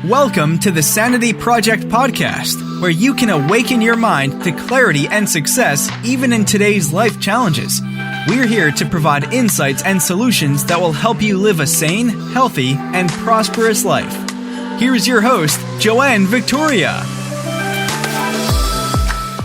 Welcome to the Sanity Project podcast, where you can awaken your mind to clarity and success even in today's life challenges. We're here to provide insights and solutions that will help you live a sane, healthy, and prosperous life. Here's your host, Joanne Victoria.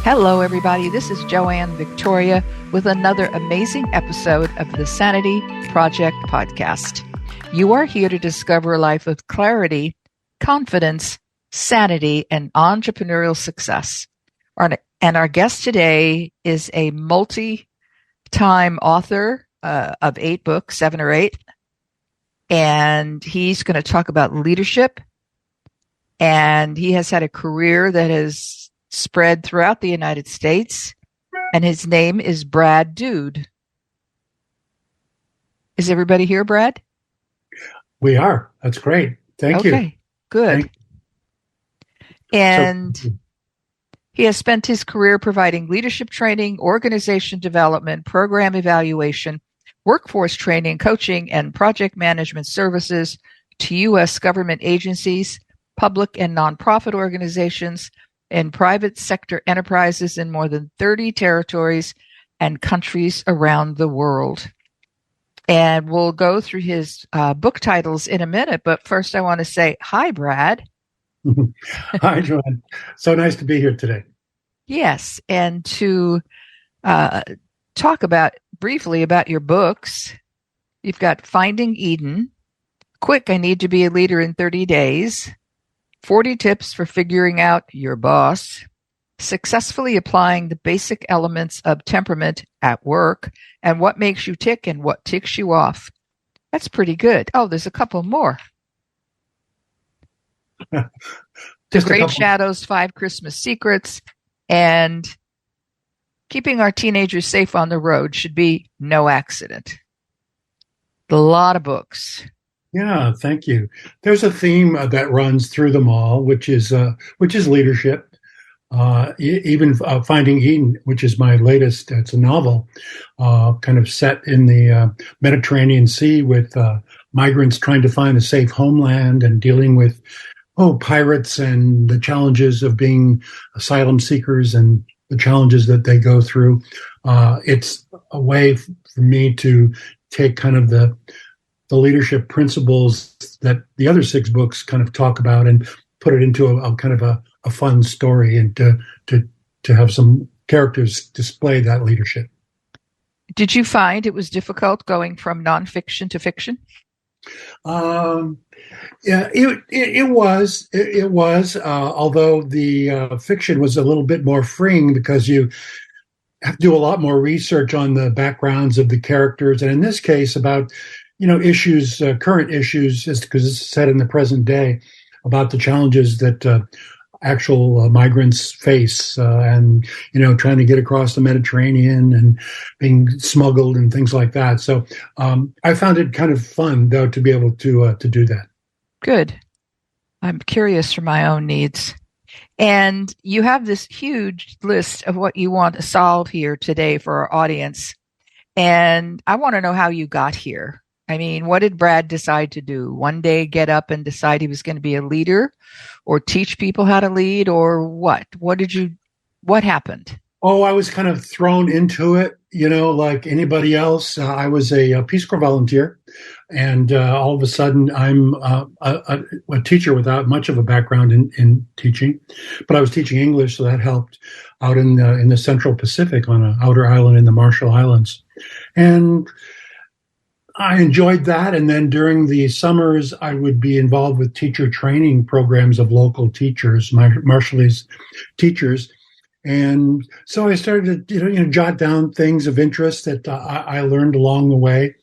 Hello, everybody. This is Joanne Victoria with another amazing episode of the Sanity Project podcast. You are here to discover a life of clarity, confidence, sanity, and entrepreneurial success. And our guest today is a multi-time author of 8 books, 7 or 8. And he's going to talk about leadership. And he has had a career that has spread throughout the United States. And his name is Brad Dude. Is everybody here, Brad? We are. That's great. Thank you. Okay, good. And he has spent his career providing leadership training, organization development, program evaluation, workforce training, coaching, and project management services to U.S. government agencies, public and nonprofit organizations, and private sector enterprises in more than 30 territories and countries around the world. And we'll go through his book titles in a minute, but first I want to say, hi, Brad. Hi, Joanne. So nice to be here today. Yes, and to talk briefly about your books. You've got Finding Eden, Quick, I Need to Be a Leader in 30 Days, 40 Tips for Figuring Out Your Boss, Successfully Applying the Basic Elements of Temperament at Work, and What Makes You Tick and What Ticks You Off. That's pretty good. Oh, there's a couple more. The Great Shadows, 5 Christmas Secrets, and Keeping Our Teenagers Safe on the Road Should Be No Accident. A lot of books. Yeah, thank you. There's a theme that runs through them all, which is leadership. Even Finding Eden, which is my latest, it's a novel, kind of set in the Mediterranean Sea with migrants trying to find a safe homeland and dealing with pirates and the challenges of being asylum seekers and the challenges that they go through. It's a way for me to take kind of the leadership principles that the other 6 books kind of talk about and put it into a kind of a fun story and to have some characters display that leadership. Did you find it was difficult going from nonfiction to fiction? Yeah, it was. Although the fiction was a little bit more freeing because you have to do a lot more research on the backgrounds of the characters, and in this case, about issues, current issues, just because it's set in the present day about the challenges that actual migrants face, and trying to get across the Mediterranean and being smuggled and things like that. So I found it kind of fun, though, to be able to do that. Good. I'm curious for my own needs. And you have this huge list of what you want to solve here today for our audience. And I want to know how you got here. I mean, what did Brad decide to do? One day get up and decide he was going to be a leader or teach people how to lead, or what? What happened? Oh, I was kind of thrown into it, like anybody else. I was a Peace Corps volunteer, and all of a sudden I'm a teacher without much of a background in teaching, but I was teaching English, so that helped out in the Central Pacific on an outer island in the Marshall Islands. And I enjoyed that, and then during the summers, I would be involved with teacher training programs of local teachers, Marshallese teachers, and so I started to jot down things of interest that I learned along the way,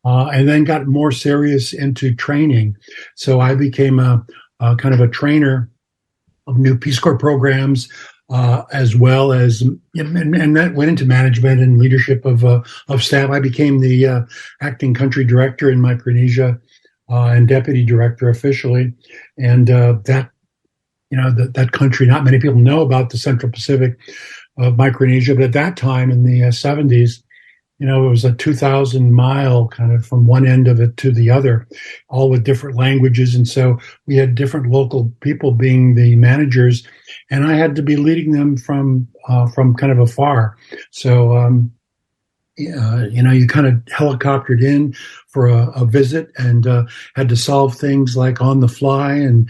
and then got more serious into training. So I became a kind of a trainer of new Peace Corps programs, as well as, and that went into management and leadership of staff. I became the acting country director in Micronesia and deputy director officially. And that country, not many people know about the Central Pacific of Micronesia, but at that time in the 70s, it was a 2,000-mile kind of from one end of it to the other, all with different languages. And so we had different local people being the managers, and I had to be leading them from kind of afar. So, you kind of helicoptered in for a visit and had to solve things like on the fly and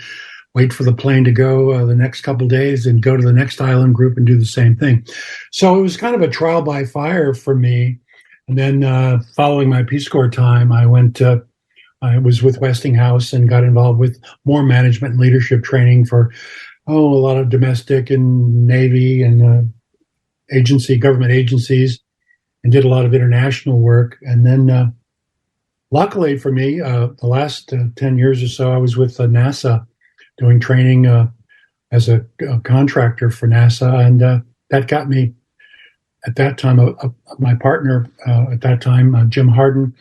wait for the plane to go the next couple of days and go to the next island group and do the same thing. So it was kind of a trial by fire for me. And then following my Peace Corps time, I was with Westinghouse and got involved with more management and leadership training for, a lot of domestic and Navy and government agencies, and did a lot of international work. And then luckily for me, the last 10 years or so, I was with NASA doing training as a contractor for NASA. And that got me, at that time, my partner at that time, Jim Harden,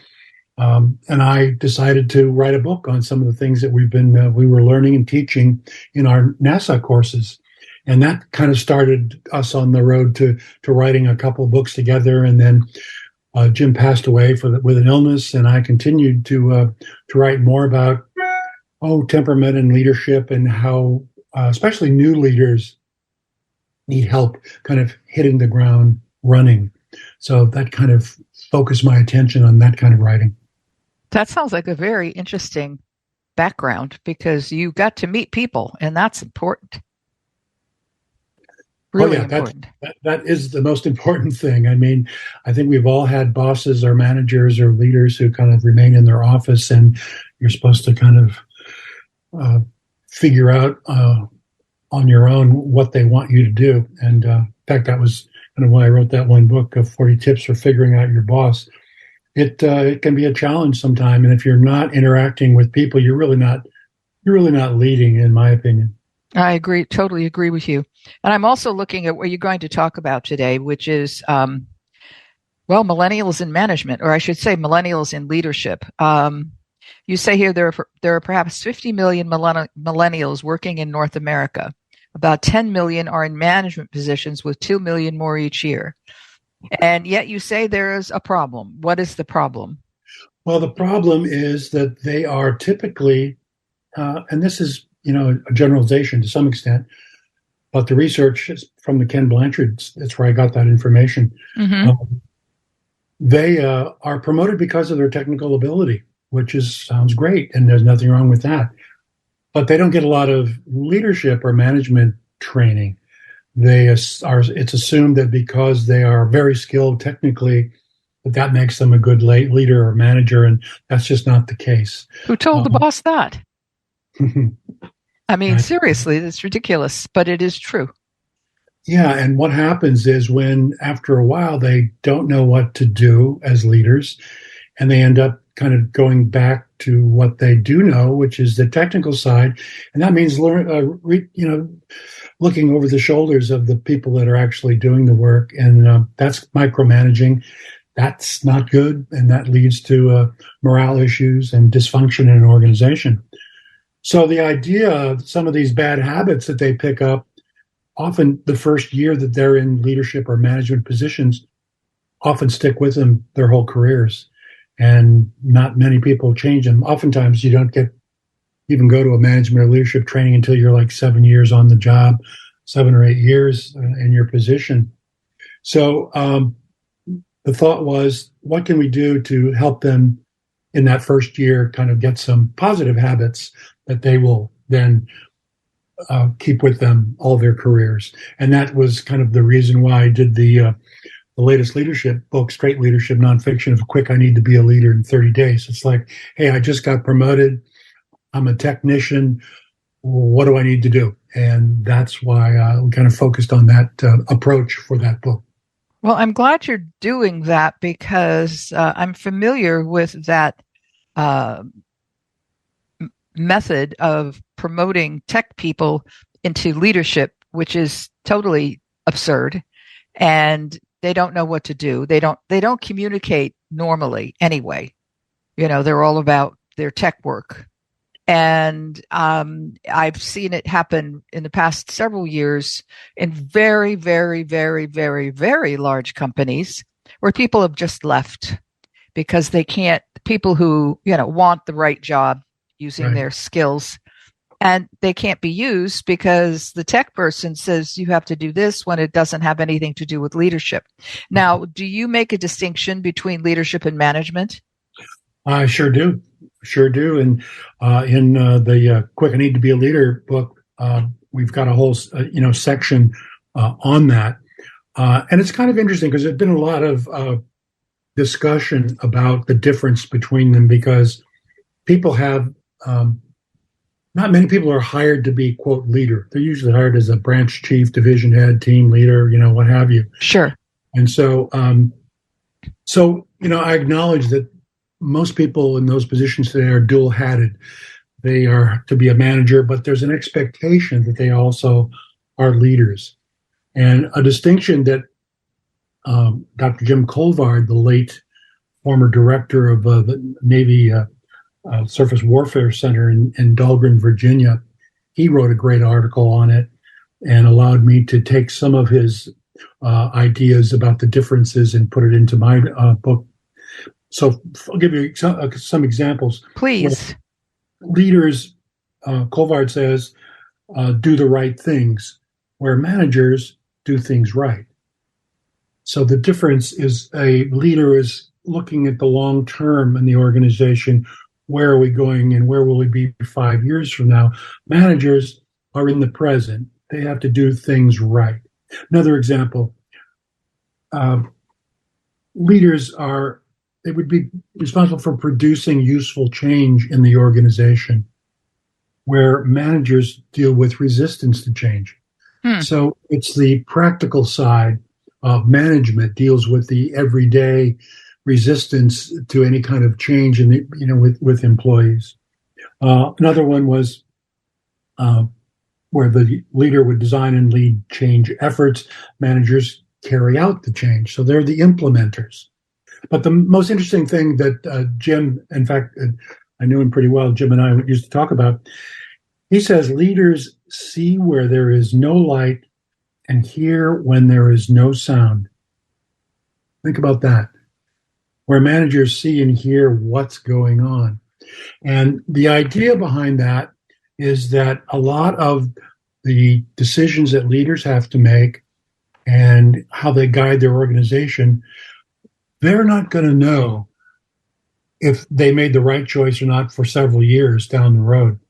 and I decided to write a book on some of the things that we were learning and teaching in our NASA courses. And that kind of started us on the road to writing a couple of books together. And then Jim passed away with an illness, and I continued to write more about temperament and leadership, and how especially new leaders need help kind of hitting the ground running. So that kind of focused my attention on that kind of writing. That sounds like a very interesting background, because you got to meet people, and that's important. Really important. That is the most important thing. I mean, I think we've all had bosses or managers or leaders who kind of remain in their office, and you're supposed to kind of figure out on your own what they want you to do. And in fact, that was kind of why I wrote that one book of 40 Tips for Figuring Out Your Boss. It can be a challenge sometime, and if you're not interacting with people, you're really not leading, in my opinion. I agree, totally agree with you. And I'm also looking at what you're going to talk about today, which is, millennials in management, or I should say millennials in leadership. You say here there are perhaps 50 million millennials working in North America. About 10 million are in management positions, with 2 million more each year. And yet you say there is a problem. What is the problem? Well, the problem is that they are typically, and this is, a generalization to some extent, but the research is from the Ken Blanchard. That's where I got that information. Mm-hmm. They are promoted because of their technical ability, which sounds great, and there's nothing wrong with that. But they don't get a lot of leadership or management training. It's assumed that because they are very skilled technically, that makes them a good leader or manager, and that's just not the case. Who told the boss that? I mean, seriously, that's ridiculous, but it is true. Yeah, and what happens is when, after a while, they don't know what to do as leaders, and they end up kind of going back to what they do know, which is the technical side, and that means looking over the shoulders of the people that are actually doing the work, and that's micromanaging. That's not good, and that leads to morale issues and dysfunction in an organization. So the idea, some of these bad habits that they pick up, often the first year that they're in leadership or management positions, often stick with them their whole careers. And not many people change them. Oftentimes you don't even go to a management or leadership training until you're like 7 years on the job, 7 or 8 years in your position. So the thought was, what can we do to help them in that first year kind of get some positive habits that they will then keep with them all their careers? And that was kind of the reason why I did the latest leadership book, Straight Leadership Nonfiction of Quick, I Need to Be a Leader in 30 Days. It's like, hey, I just got promoted. I'm a technician. What do I need to do? And that's why we kind of focused on that approach for that book. Well, I'm glad you're doing that, because I'm familiar with that method of promoting tech people into leadership, which is totally absurd, and they don't know what to do. They don't communicate normally anyway. They're all about their tech work. And I've seen it happen in the past several years in very, very, very, very, very large companies where people have just left because they can't, people who, want the right job using their skills, and they can't be used because the tech person says you have to do this when it doesn't have anything to do with leadership. Now, do you make a distinction between leadership and management? I sure do. And in the Quick I Need to Be a Leader book, we've got a whole, section on that. And it's kind of interesting because there's been a lot of discussion about the difference between them, because people have, not many people are hired to be, quote, leader. They're usually hired as a branch chief, division head, team leader, what have you. Sure. And so, I acknowledge that most people in those positions today are dual-hatted. They are to be a manager, but there's an expectation that they also are leaders. And a distinction that Dr. Jim Colvard, the late former director of the Navy Surface Warfare Center in Dahlgren, Virginia, he wrote a great article on it and allowed me to take some of his ideas about the differences and put it into my book. So I'll give you some examples. Please. Leaders, Colvard says, do the right things, where managers do things right. So the difference is a leader is looking at the long term in the organization. Where are we going and where will we be 5 years from now? Managers are in the present. They have to do things right. Another example, leaders they would be responsible for producing useful change in the organization, where managers deal with resistance to change. So it's the practical side of management deals with the everyday resistance to any kind of change in the, with employees. Another one was where the leader would design and lead change efforts. Managers carry out the change. So they're the implementers. But the most interesting thing that Jim, in fact, I knew him pretty well, Jim and I used to talk about, he says leaders see where there is no light and hear when there is no sound. Think about that. Where managers see and hear what's going on. And the idea behind that is that a lot of the decisions that leaders have to make and how they guide their organization, they're not going to know if they made the right choice or not for several years down the road.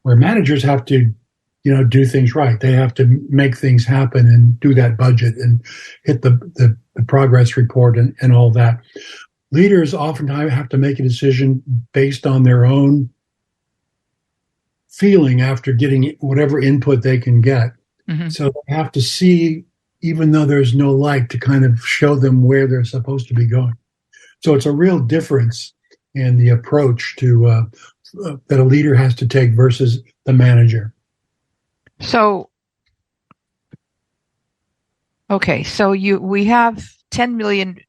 Where managers have to, do things right. They have to make things happen and do that budget and hit the progress report and all that. Leaders oftentimes have to make a decision based on their own feeling after getting whatever input they can get. Mm-hmm. So they have to see, even though there's no light, to kind of show them where they're supposed to be going. So it's a real difference in the approach to that a leader has to take versus the manager. So, okay, so we have 10 million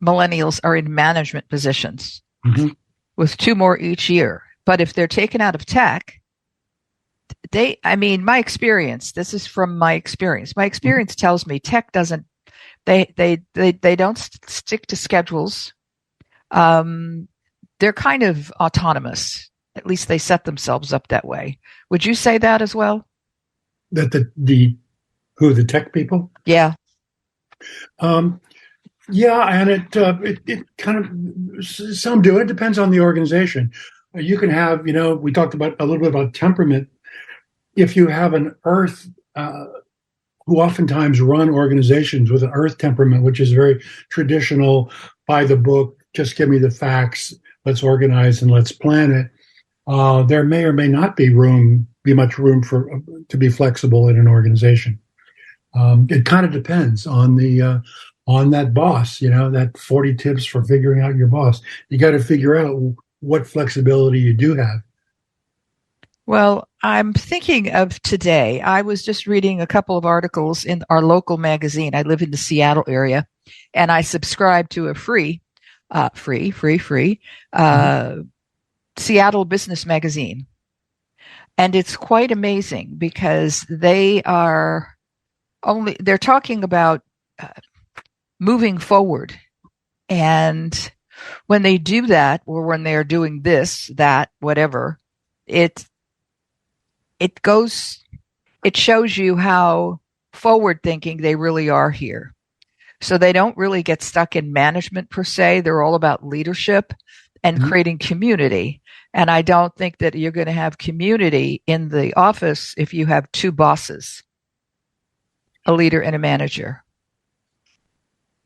millennials are in management positions, mm-hmm. with 2 more each year. But if they're taken out of tech, my experience, this is from my experience. My experience tells me tech doesn't, they don't stick to schedules. They're kind of autonomous. At least they set themselves up that way. Would you say that as well? That the tech people? Yeah. Yeah, and it kind of, some do. It depends on the organization. You can have, we talked about a little bit about temperament. If you have an earth, who oftentimes run organizations with an earth temperament, which is very traditional, by the book, just give me the facts, let's organize and let's plan it. There may or may not be much room to be flexible in an organization. It kind of depends on on that boss, that 40 tips for figuring out your boss. You got to figure out what flexibility you do have. Well, I'm thinking of today. I was just reading a couple of articles in our local magazine. I live in the Seattle area, and I subscribe to a free Seattle Business Magazine. And it's quite amazing because they're talking about moving forward And when they do that, or when they're doing this, that, whatever, it shows you how forward thinking they really are here. So they don't really get stuck in management per se. They're all about leadership and creating community. And I don't think that you're going to have community in the office if you have two bosses, a leader and a manager.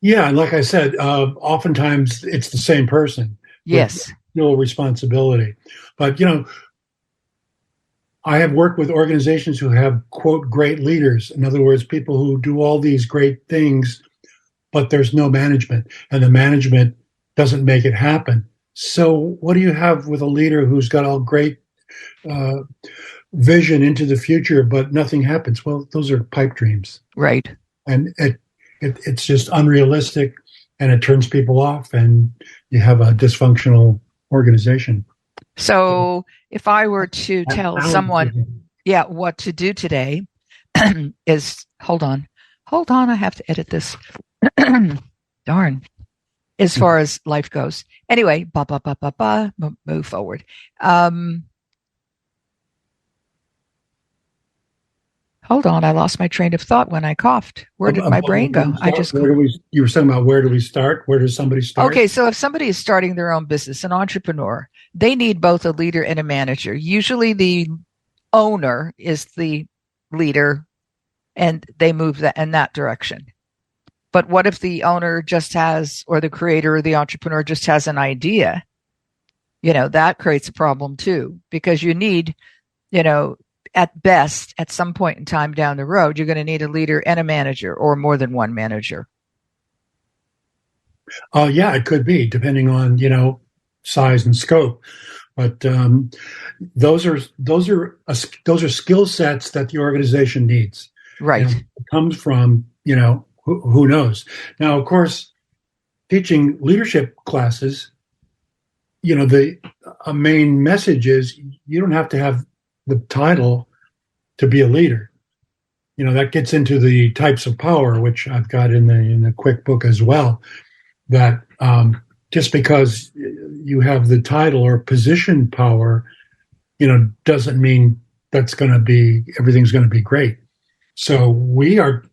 Yeah, and like I said, oftentimes it's the same person. Yes. No responsibility. But, I have worked with organizations who have, quote, great leaders. In other words, people who do all these great things, but there's no management, and the management doesn't make it happen. So what do you have with a leader who's got all great vision into the future, but nothing happens? Well, those are pipe dreams. Right. And it's just unrealistic, and it turns people off, and you have a dysfunctional organization. So if I were to tell someone, what to do today is, hold on, I have to edit this. Darn. As far as life goes. Anyway, move forward. Hold on, I lost my train of thought when I coughed. Where did my brain go? You were saying about where do we start? Where does somebody start? Okay, so if somebody is starting their own business, an entrepreneur, they need both a leader and a manager. Usually the owner is the leader and they move in that direction. But what if the owner just has, or the creator or the entrepreneur just has an idea? That creates a problem too, because you need, at best, at some point in time down the road, you're going to need a leader and a manager, or more than one manager. Yeah, it could be, depending on, size and scope. But those are skill sets that the organization needs. Right. It comes from, who knows? Now, of course, teaching leadership classes, a main message is you don't have to have the title to be a leader. That gets into the types of power, which I've got in the quick book as well, that just because you have the title or position power, doesn't mean everything's going to be great. So we are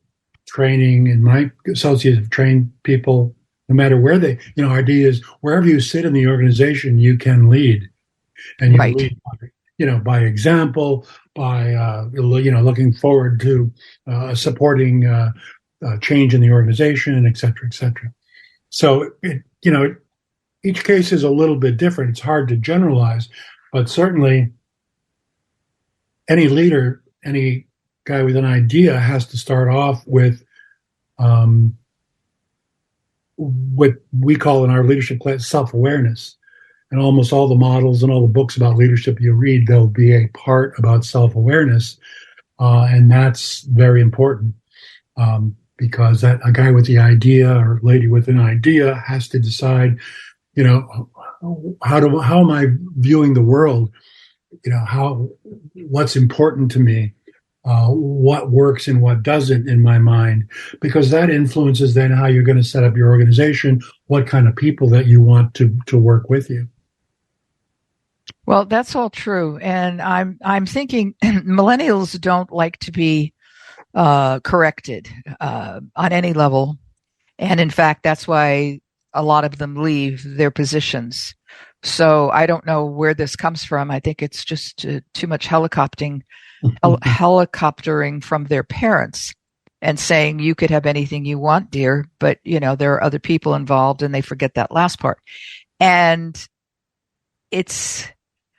training, and my associates have trained people, no matter where they, our idea is wherever you sit in the organization, you can lead. And you lead, by example, by, looking forward to supporting change in the organization, et cetera, et cetera. So, each case is a little bit different. It's hard to generalize, but certainly any leader, any guy with an idea has to start off with what we call in our leadership class self-awareness. And almost all the models and all the books about leadership you read, there'll be a part about self-awareness. And that's very important because that a guy with the idea or lady with an idea has to decide, how am I viewing the world? What's important to me? What works and what doesn't in my mind, because that influences then how you're going to set up your organization, what kind of people that you want to work with you. Well, that's all true. And I'm thinking millennials don't like to be corrected on any level. And in fact, that's why a lot of them leave their positions. So I don't know where this comes from. I think it's just too much helicoptering from their parents and saying, you could have anything you want, dear, but there are other people involved, and they forget that last part. And it's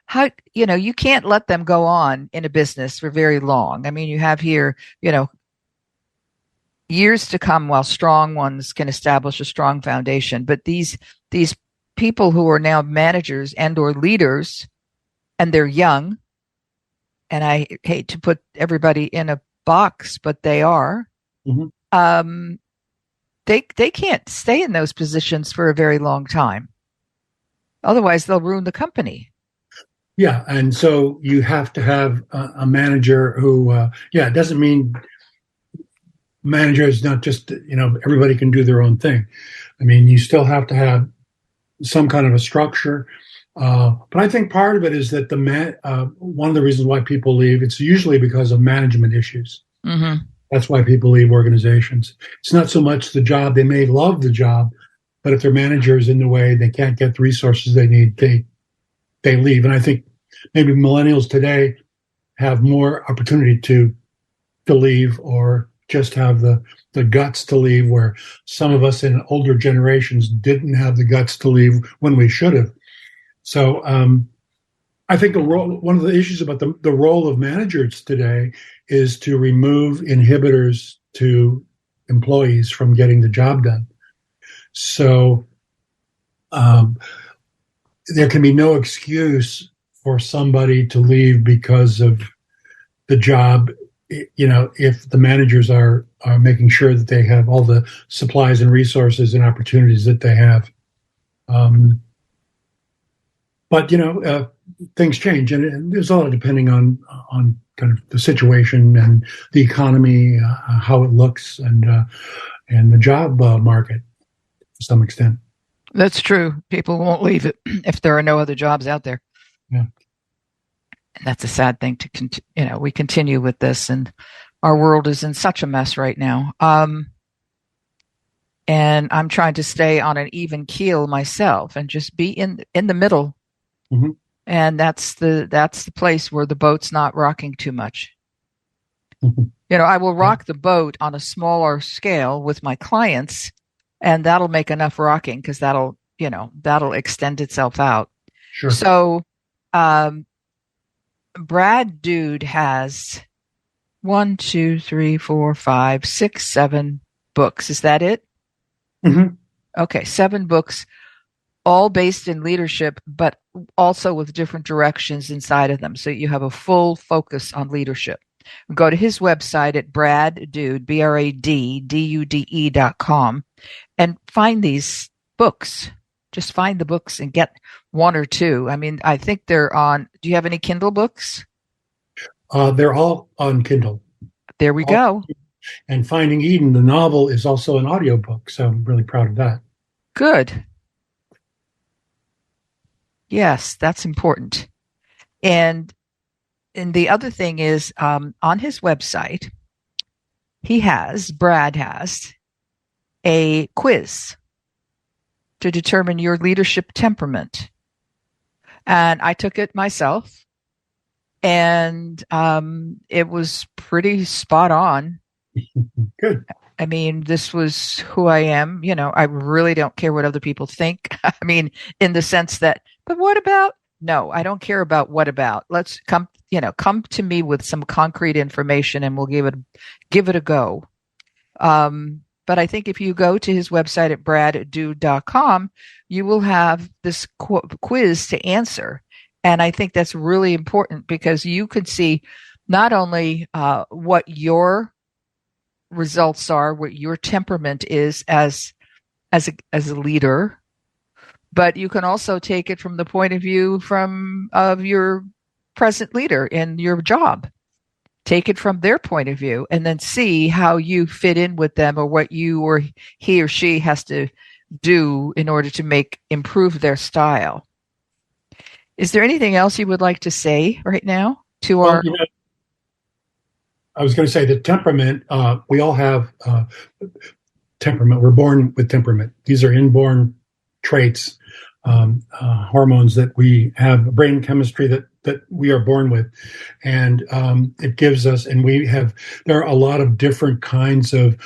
how, you can't let them go on in a business for very long. I mean, you have here, years to come while strong ones can establish a strong foundation. But these people who are now managers and or leaders, and they're young, and I hate to put everybody in a box, but they are, they can't stay in those positions for a very long time. Otherwise, they'll ruin the company. Yeah, and so you have to have a manager who, it doesn't mean manager is not just, everybody can do their own thing. I mean, you still have to have some kind of a structure. But I think part of it is that one of the reasons why people leave, it's usually because of management issues. Mm-hmm. That's why people leave organizations. It's not so much the job. They may love the job, but if their manager is in the way, they can't get the resources they need, they leave. And I think maybe millennials today have more opportunity to leave, or just have the guts to leave, where some of us in older generations didn't have the guts to leave when we should have. So I think one of the issues about the role of managers today is to remove inhibitors to employees from getting the job done. So there can be no excuse for somebody to leave because of the job, if the managers are making sure that they have all the supplies and resources and opportunities that they have. But things change, and there's a lot depending on kind of the situation and the economy, how it looks, and the job market to some extent. That's true. People won't leave it if there are no other jobs out there. Yeah, and that's a sad thing to we continue with this, and our world is in such a mess right now. And I'm trying to stay on an even keel myself and just be in the middle. Mm-hmm. And that's the place where the boat's not rocking too much. Mm-hmm. I will rock the boat on a smaller scale with my clients, and that'll make enough rocking because that'll extend itself out. Sure. So, Brad Dude has 1, 2, 3, 4, 5, 6, 7 books. Is that it? Mm-hmm. Okay, 7 books, all based in leadership, but also with different directions inside of them. So you have a full focus on leadership. Go to his website at BradDude, BradDude.com, and find these books. Just find the books and get 1 or 2. I mean, I think they're on. Do you have any Kindle books? They're all on Kindle. There we go. And Finding Eden, the novel, is also an audiobook, so I'm really proud of that. Good. Yes, that's important. And the other thing is, on his website, Brad has a quiz to determine your leadership temperament. And I took it myself, and it was pretty spot on. Good. I mean, this was who I am. I really don't care what other people think. I mean, in the sense that, but what about? No, I don't care about what about. Let's come to me with some concrete information, and we'll give it a go. But I think if you go to his website at BradDude.com, you will have this quiz to answer. And I think that's really important because you could see not only what your results are, what your temperament is as a leader, but you can also take it from the point of view of your present leader in your job. Take it from their point of view and then see how you fit in with them, or what you or he or she has to do in order to improve their style. Is there anything else you would like to say right now to our? I was going to say the temperament. We all have temperament. We're born with temperament. These are inborn traits, hormones that we have, brain chemistry that we are born with, and it gives us. And there are a lot of different kinds of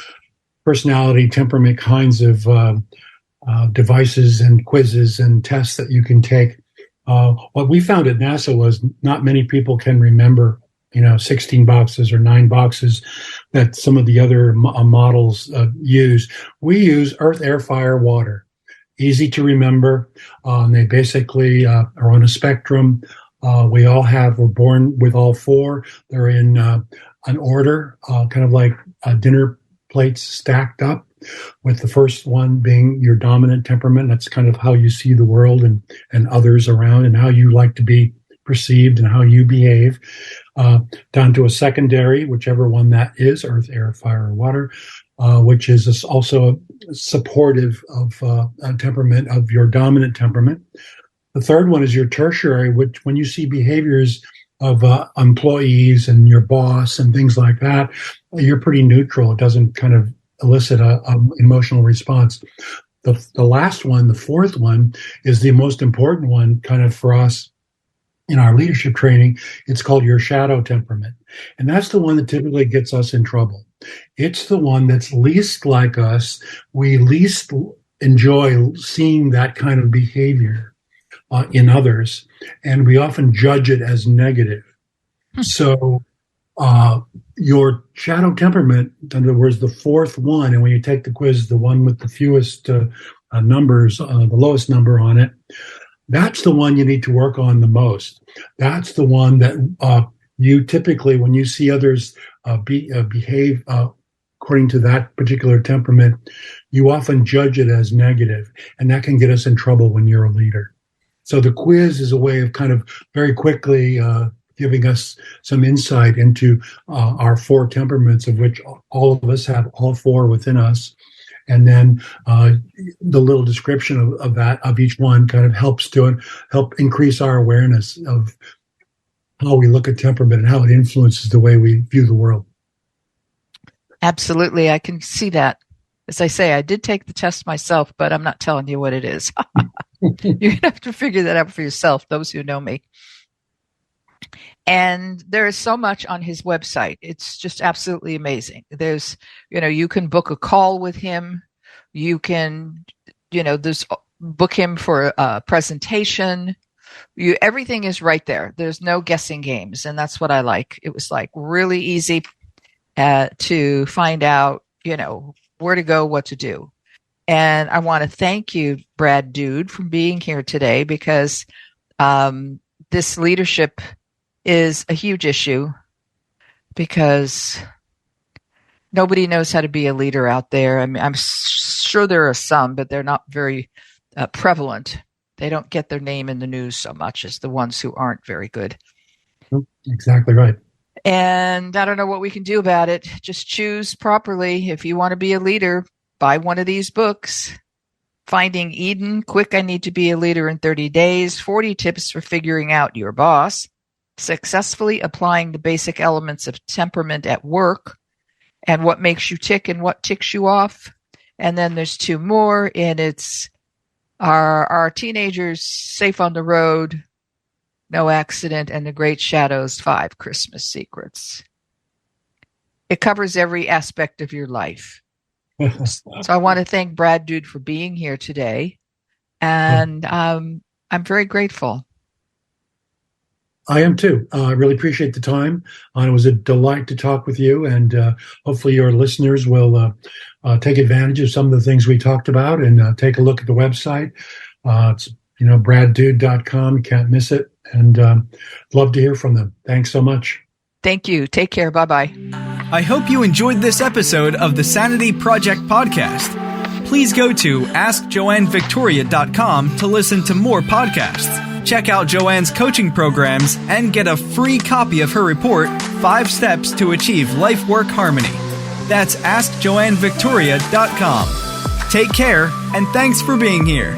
personality, temperament kinds of devices and quizzes and tests that you can take. What we found at NASA was not many people can remember 16 boxes or 9 boxes that some of the other models use. We use earth, air, fire, water. Easy to remember. They basically are on a spectrum. We're born with all 4. They're in an order, kind of like dinner plates stacked up, with the first one being your dominant temperament. That's kind of how you see the world and others around, and how you like to be perceived and how you behave, down to a secondary, whichever one that is, earth, air, fire, or water, which is also supportive of a temperament, of your dominant temperament. The third one is your tertiary, which when you see behaviors of employees and your boss and things like that, you're pretty neutral. It doesn't kind of elicit an emotional response. The last one, the fourth one, is the most important one kind of for us in our leadership training. It's called your shadow temperament. And that's the one that typically gets us in trouble. It's the one that's least like us. We least enjoy seeing that kind of behavior in others, and we often judge it as negative. So your shadow temperament, in other words, the fourth one, and when you take the quiz, the one with the fewest numbers, the lowest number on it, that's the one you need to work on the most. That's the one that you typically, when you see others behave according to that particular temperament, you often judge it as negative, and that can get us in trouble when you're a leader. So the quiz is a way of kind of very quickly giving us some insight into our four temperaments, of which all of us have all four within us. And then the little description of each one kind of help increase our awareness of how we look at temperament and how it influences the way we view the world. Absolutely. I can see that. As I say, I did take the test myself, but I'm not telling you what it is. You're going to have to figure that out for yourself, those who know me. And there is so much on his website. It's just absolutely amazing. There's, you can book a call with him. You can, book him for a presentation. Everything is right there. There's no guessing games. And that's what I like. It was like really easy to find out, where to go, what to do. And I want to thank you, Brad Dude, for being here today, because this leadership is a huge issue, because nobody knows how to be a leader out there. I mean, I'm sure there are some, but they're not very prevalent. They don't get their name in the news so much as the ones who aren't very good. Exactly right. And I don't know what we can do about it. Just choose properly. If you want to be a leader, buy one of these books. Finding Eden, Quick, I Need to Be a Leader in 30 Days, 40 Tips for Figuring Out Your Boss, Successfully Applying the Basic Elements of Temperament at Work, and What Makes You Tick and What Ticks You Off. And then there's two more, and it's Our Teenagers Safe on the Road, No Accident, and The Great Shadows, 5 Christmas Secrets. It covers every aspect of your life. So I want to thank Brad Dude for being here today. And I'm very grateful. I am too. I really appreciate the time. It was a delight to talk with you, and hopefully your listeners will take advantage of some of the things we talked about and take a look at the website. It's braddude.com. You can't miss it, and love to hear from them. Thanks so much. Thank you. Take care. Bye-bye. I hope you enjoyed this episode of the Sanity Project podcast. Please go to AskJoanneVictoria.com to listen to more podcasts. Check out Joanne's coaching programs and get a free copy of her report, 5 Steps to Achieve Life-Work Harmony. That's AskJoanneVictoria.com. Take care, and thanks for being here.